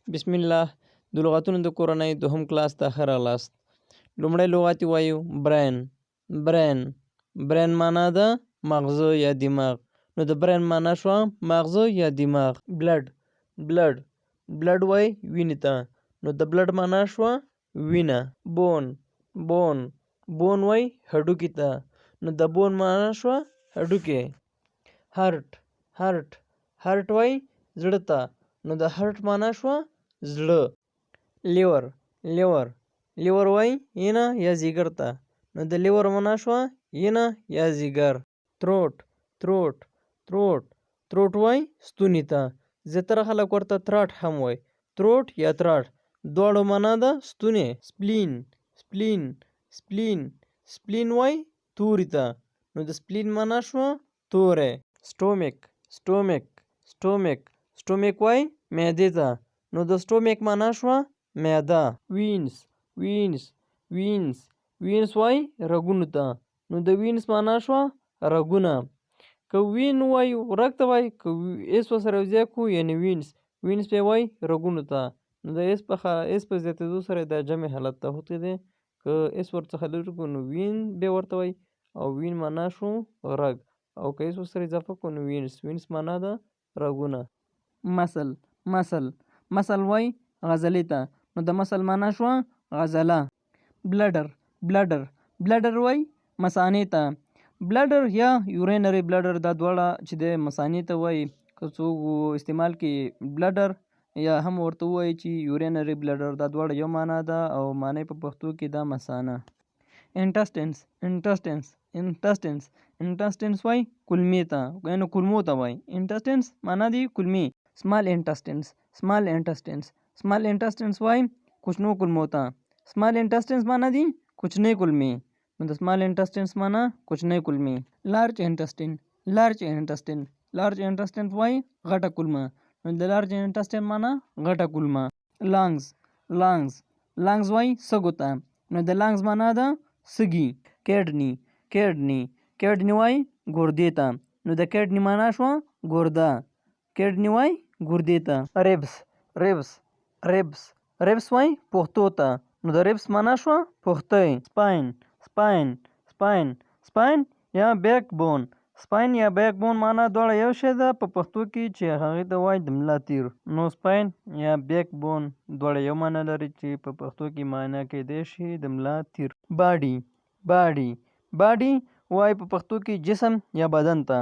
بسم الله. د لغاتونو د کورنۍ دوهم کلاس ته ښه راغلاست. لومړی لغت یې وایو برین. برین برین معنا ده مغزه یا دماغ. نو د برین معنا شوه مغزه یا دماغ. بلډ بلډ بلډ وایي وینې ته. نو د بلډ معنا شوه وینه. بون بون بون وایي هډوکي ته. نو د بون معنا شوه هډوکی. هرټ هرټ هرټ وایي زړه ته. نو د هرټ معنا شوه زړه. لیور لیور لیور وایي ینه یا ځیګر ته. نو د لیور معنا شوه ینه یا ځیګر. تروټ تروټ تروټ تروټ وایي ستوني ته. زیاتره خلک ورته تراټ هم وایي. تروټ یا تراټ دواړو معنا ده ستونی. سپلین سپلین سپلین سپلین وایي توري ته. نو د سپلین معنا شوه توری. سټومیک سټومیک سټومیک سټومیک وایي معدې ته. نو د سټومیک معنا شوه معده. وینس وینس وینس وینس وایي رګونو ته. نو د وینس معنا شوه رګونه. که وین وایي رګ ته وایي، که ایس ورسره یوځای کړو یعنې وینس. وینس بیا وایي رګونو ته. نو د ایس په زیاتېدو سره دا جمع حالت ته هوتی دی. که ایس ورڅخه لرې کړو نو وین بیا ورته وایي او وین معنا شو رګ. او که ایس ورسره اضافه کړو نو وینس. وینس معنا ده رګونه. مسل مسل مسل وایي غزلې ته. نو د مسل معنا شوه غزله. بلډر بلډر بلډر وایي مثانې ته. بلډر یا یورینري بلډر دا دواړه چې د مثانې ته وایي. که څوک استعمال کړي بلډر یا هم ورته ووایي چې یورینري بلډر دا دواړه یو معنا ده او معنی په پښتو کې ده مثانه. انټسټینس انټسټینس انټسټینس انټسټینس وایي کولمې ته یعنې کولمو ته وایي. انټسټینس معنا دی کولمې. سمال انټسټینس سمال انټسټینس سمال انټسټینس وایي کوچنو کولمو ته. سمال انټسټینس معنا دی کوچنۍ کولمې. نو د سمال انټسټینس معنا کوچنۍ کولمې. لارج انټسټین لارج انټسټین لارج انټسټین وایي غټه کولمه. نو د لارج انټسټین معنا غټه کولمه. لانګز لانګز لانګز وایي سږو ته. نو د لانګز معنا ده سږي. کیډني کیډني کیډني وایي ګردې ته. نو د کیډني معنا شوه ګرده. کیډني وایي ګردې ته. ریبس ریبس ریبس ریبس وایي پښتو ته. نو د ریبس معنا شوه پښتی. سپاین سپاین سپاین سپاین یا بیک بون. سپاین یا بیک بون معنا دواړه یو شی ده په پښتو کې چې هغې ته وایي د ملا تیر. نو سپاین یا بیک بون دواړه یو معنا لري چې په پښتو کې معنا کیدی شي د ملا تیر. باډي باډي باډي وایي په پښتو کې جسم یا بدن ته.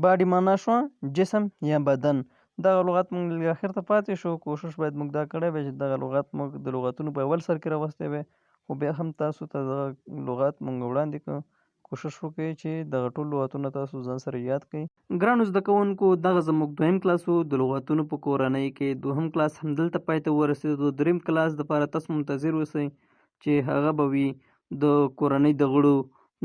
باډي معنا شوه جسم یا بدن. دغه لغت موږ لږ اخر ته پاتې شو. کوشش باید موږ دا کړی وی چې دغه لغت موږ د لغتونو په اول سر کې راوستی وی، خو بیا هم تاسو ته دغه لغت موږ وړاندې کړ. کوشش وکړئ چې دغه ټول لغتونه تاسو ځان سره یاد کړئ. ګرانو زده کوونکو دغه زموږ دویم کلاس و د لغتونو په کورنۍ کې. دوهم کلاس همدلته پای ته ورسېدو. دریم کلاس دپاره تاسو منتظر اوسئ چې هغه به وي د کورنۍ د غړو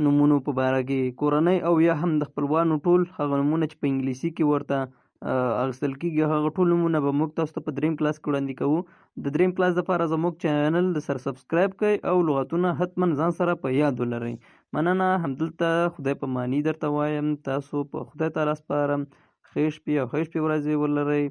نومونو په باره کې. کورنۍ او یا هم د خپلوانو ټول هغه نومونه چې په انګلیسي کې ورته اخیستل کېږي هغه ټول نومونه به موږ تاسو ته په دریم کلاس کې وړاندې کوو. د دریم کلاس دپاره زموږ چینل د سره سبسکرايب کړئ او لغتونه حتما ځان سره په یاد ولرئ. مننه. همدلته خدای په معنی درته وایم. تاسو په خدای تعالی سپارم. ښې شپې او ښې ورځې ولرئ.